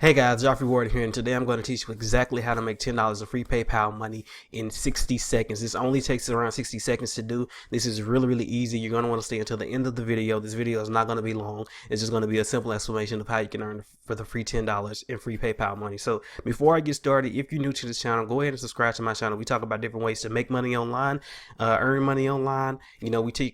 Hey guys, Jaffry here, and today I'm going to teach you exactly how to make $10 of free PayPal money in 60 seconds. This only takes around 60 seconds to do. This is really easy. You're going to want to stay until the end of the video. This video is not going to be long. It's just going to be a simple explanation of how you can earn for the free $10 in free PayPal money. So before I get started, if you're new to this channel, go ahead and subscribe to my channel. We talk about different ways to make money online, earn money online. We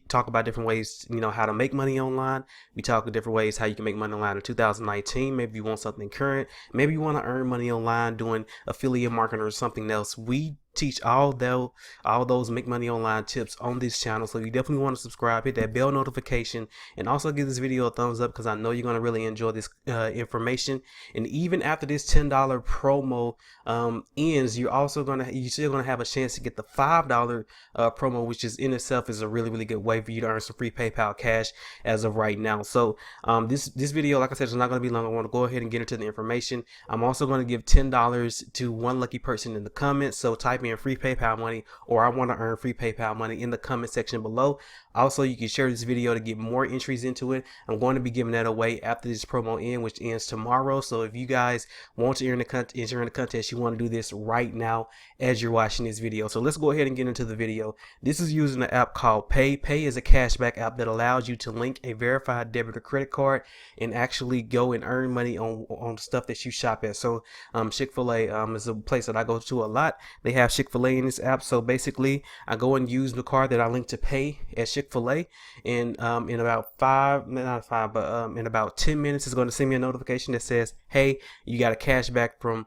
talk about different ways, how to make money online. We talk different ways how you can make money online in 2019. Maybe you want something current. Maybe you want to earn money online doing affiliate marketing or something else. We teach all those make money online tips on this channel, so you definitely want to subscribe, hit that bell notification, and also give this video a thumbs up because I know you're going to really enjoy this information. And even after this $10 promo ends, you're still gonna have a chance to get the $5 promo, which is in itself is a really good way for you to earn some free PayPal cash as of right now. So this video, like I said, is not going to be long. I want to go ahead and get into the information. I'm also going to give $10 to one lucky person in the comments, so type in free PayPal money or I want to earn free PayPal money in the comment section below. Also, you can share this video to get more entries into it. I'm going to be giving that away after this promo ends, which ends tomorrow. So if you guys want to enter in the contest, you want to do this right now as you're watching this video. So let's go ahead and get into the video. This is using an app called Pay. Pay is a cashback app that allows you to link a verified debit or credit card and actually go and earn money on stuff that you shop at. So Chick-fil-A is a place that I go to a lot. They have Chick-fil-A in this app. So basically I go and use the card that I link to Pay at Chick-fil-A, and in about in about 10 minutes it's going to send me a notification that says, hey, you got a cash back from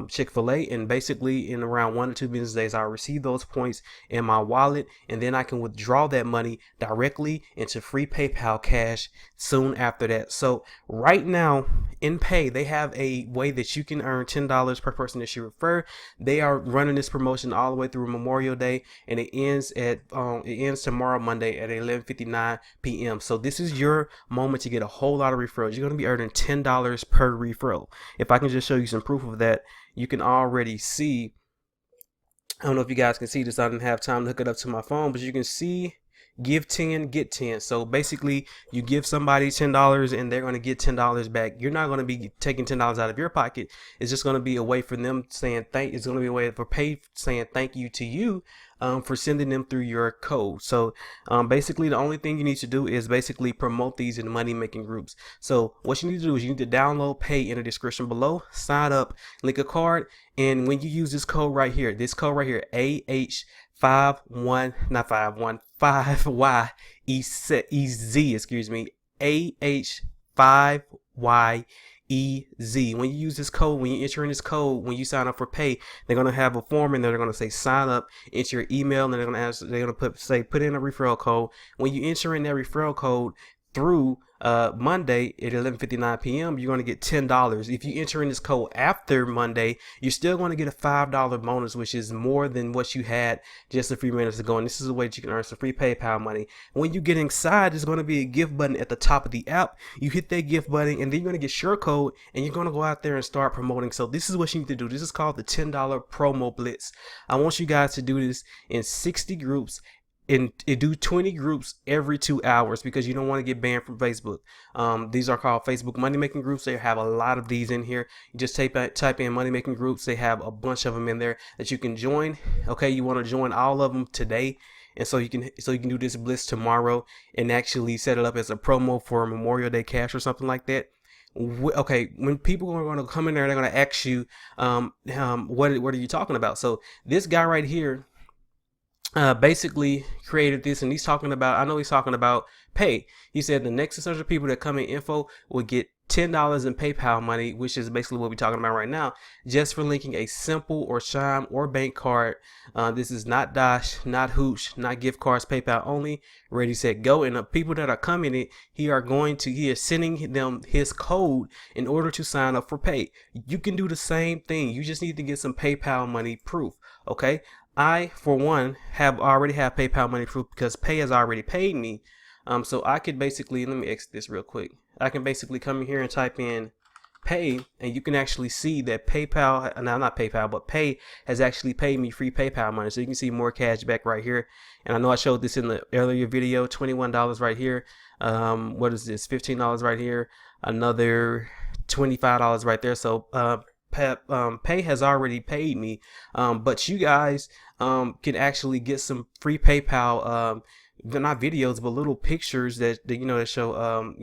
Chick-fil-A. And basically in around 1 to 2 business days I'll receive those points in my wallet, and then I can withdraw that money directly into free PayPal cash soon after that. So right now in Pay, they have a way that you can earn $10 per person that you refer. They are running this promotion all the way through Memorial Day, and it ends tomorrow, Monday at 11:59 p.m. So this is your moment to get a whole lot of referrals. You're going to be earning $10 per referral. If I can just show you some proof of that, you can already see. I don't know if you guys can see this. I didn't have time to hook it up to my phone, but you can see give 10, get 10. So basically you give somebody $10 and they're going to get $10 back. You're not going to be taking $10 out of your pocket. It's just going to be a way for them saying it's going to be a way for Pay saying thank you to you for sending them through your code. So basically the only thing you need to do is basically promote these in money making groups. So what you need to do is you need to download Pay in the description below, sign up, link a card, and when you use this code right here, AH5YEZ, excuse me, AH5YEZ. When you use this code, when you enter in this code, when you sign up for Pay, they're gonna have a form in there. They're gonna say sign up, enter your email, and they're gonna put in a referral code. When you enter in that referral code through Monday at 11:59 p.m. you're going to get $10. If you enter in this code after Monday, you're still going to get a $5 bonus, which is more than what you had just a few minutes ago. And this is a way that you can earn some free PayPal money. When you get inside, there's going to be a gift button at the top of the app. You hit that gift button, and then you're going to get your code, and you're going to go out there and start promoting. So this is what you need to do. This is called the $10 promo blitz. I want you guys to do this in 60 groups. And do 20 groups every 2 hours because you don't want to get banned from Facebook. These are called Facebook money making groups. They have a lot of these in here. You just type in money making groups. They have a bunch of them in there that you can join. Okay, you want to join all of them today, and so you can do this blitz tomorrow and actually set it up as a promo for Memorial Day cash or something like that. Okay, when people are going to come in there, they're going to ask you, what are you talking about? So this guy right here basically created this, and he's talking about Pay. He said the next 600 people that come in info will get $10 in PayPal money, which is basically what we're talking about right now, just for linking a Simple or Chime or bank card. This is not Dash, not Hooch, not gift cards, PayPal only. Ready, set, go. And the people that are coming in, he is sending them his code in order to sign up for Pay. You can do the same thing. You just need to get some PayPal money proof. Okay. I, for one, already have PayPal money proof because Pay has already paid me. So I could basically, let me exit this real quick. I can basically come in here and type in Pay, and you can actually see that PayPal, now not PayPal, but Pay has actually paid me free PayPal money. So you can see more cash back right here. And I know I showed this in the earlier video, $21 right here. What is this? $15 right here. Another $25 right there. So Pay has already paid me, but you guys can actually get some free PayPal. They're not videos, but little pictures that you know that show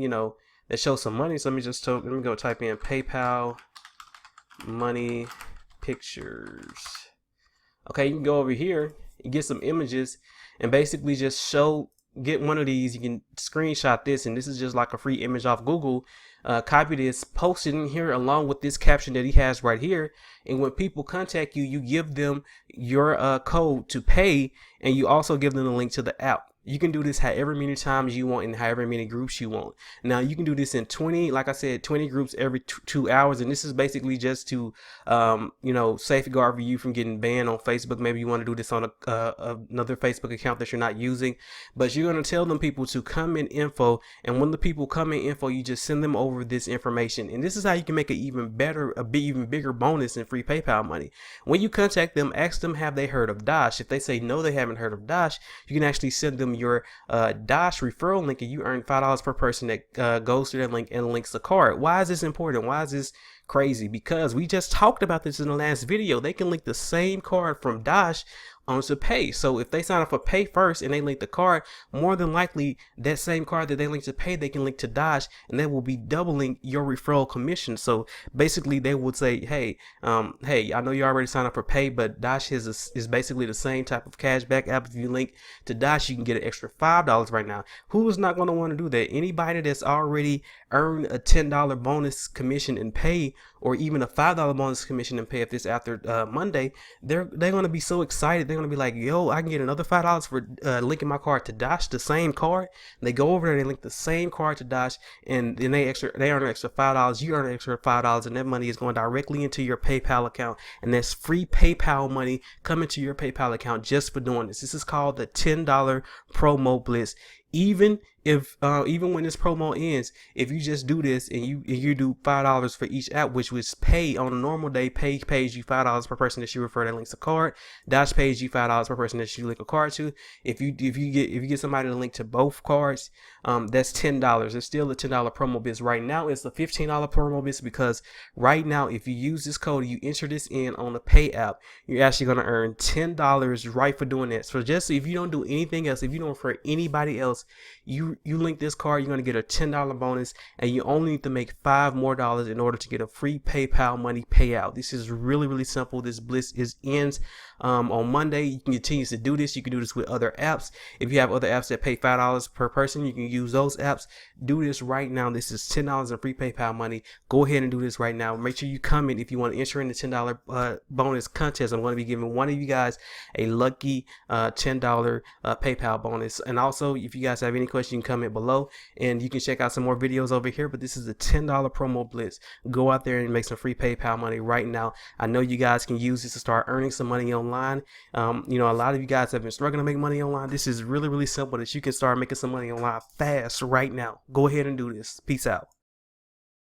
that show some money. So let me go type in PayPal money pictures. Okay, you can go over here and get some images and basically just get one of these. You can screenshot this, and this is just like a free image off Google. Copy this, post it in here along with this caption that he has right here. And when people contact you, you give them your code to pay, and you also give them the link to the app. You can do this however many times you want and however many groups you want. Now you can do this in 20, like I said, 20 groups every 2 hours. And this is basically just to, safeguard you from getting banned on Facebook. Maybe you want to do this on another Facebook account that you're not using, but you're going to tell them people to come in info. And when the people come in info, you just send them over this information. And this is how you can make an even bigger bonus in free PayPal money. When you contact them, ask them, have they heard of Dash? If they say no, they haven't heard of Dash, you can actually send them your Dash referral link, and you earn $5 per person that goes to that link and links the card. Why is this important? Why is this crazy? Because we just talked about this in the last video. They can link the same card from Dash onto Pay. So if they sign up for Pay first and they link the card, more than likely that same card that they link to Pay, they can link to Dash, and they will be doubling your referral commission. So basically they would say, hey, I know you already signed up for Pay, but Dash is basically the same type of cashback app. If you link to Dash, you can get an extra $5 right now. Who is not going to want to do that? Anybody that's already earned a $10 bonus commission in Pay, or even a $5 bonus commission in Pay, if it's after Monday, they're going to be so excited. They're going to be like, yo, I can get another $5 for linking my card to Dash, the same card. And they go over there and they link the same card to Dash, and then they earn an extra $5. You earn an extra $5, and that money is going directly into your PayPal account. And that's free PayPal money coming to your PayPal account just for doing this. This is called the $10 promo blitz. Even when this promo ends, if you just do this and you do $5 for each app, which was Pay on a normal day, Pay pays you $5 per person that you refer that links a card. Dash pays you $5 per person that you link a card to. If you get somebody to link to both cards, that's $10. It's still a $10 promo biz. Right now it's a $15 promo biz, because right now if you use this code, you enter this in on the Pay app, you're actually going to earn $10 right for doing that. So just if you don't do anything else, if you don't refer anybody else, you link this card, you're going to get a $10 bonus, and you only need to make $5 more in order to get a free PayPal money payout. This is really, really simple. This blitz ends on Monday. You can continue to do this. You can do this with other apps. If you have other apps that pay $5 per person, you can use those apps. Do this right now. This is $10 in free PayPal money. Go ahead and do this right now. Make sure you comment if you want to enter in the $10 bonus contest. I'm going to be giving one of you guys a lucky $10 PayPal bonus. And also, if you guys have any questions, you can comment below, and you can check out some more videos over here. But this is a $10 promo blitz. Go out there and make some free PayPal money right now. I know you guys can use this to start earning some money online. A lot of you guys have been struggling to make money online. This is really, really simple that you can start making some money online fast right now. Go ahead and do this. Peace out.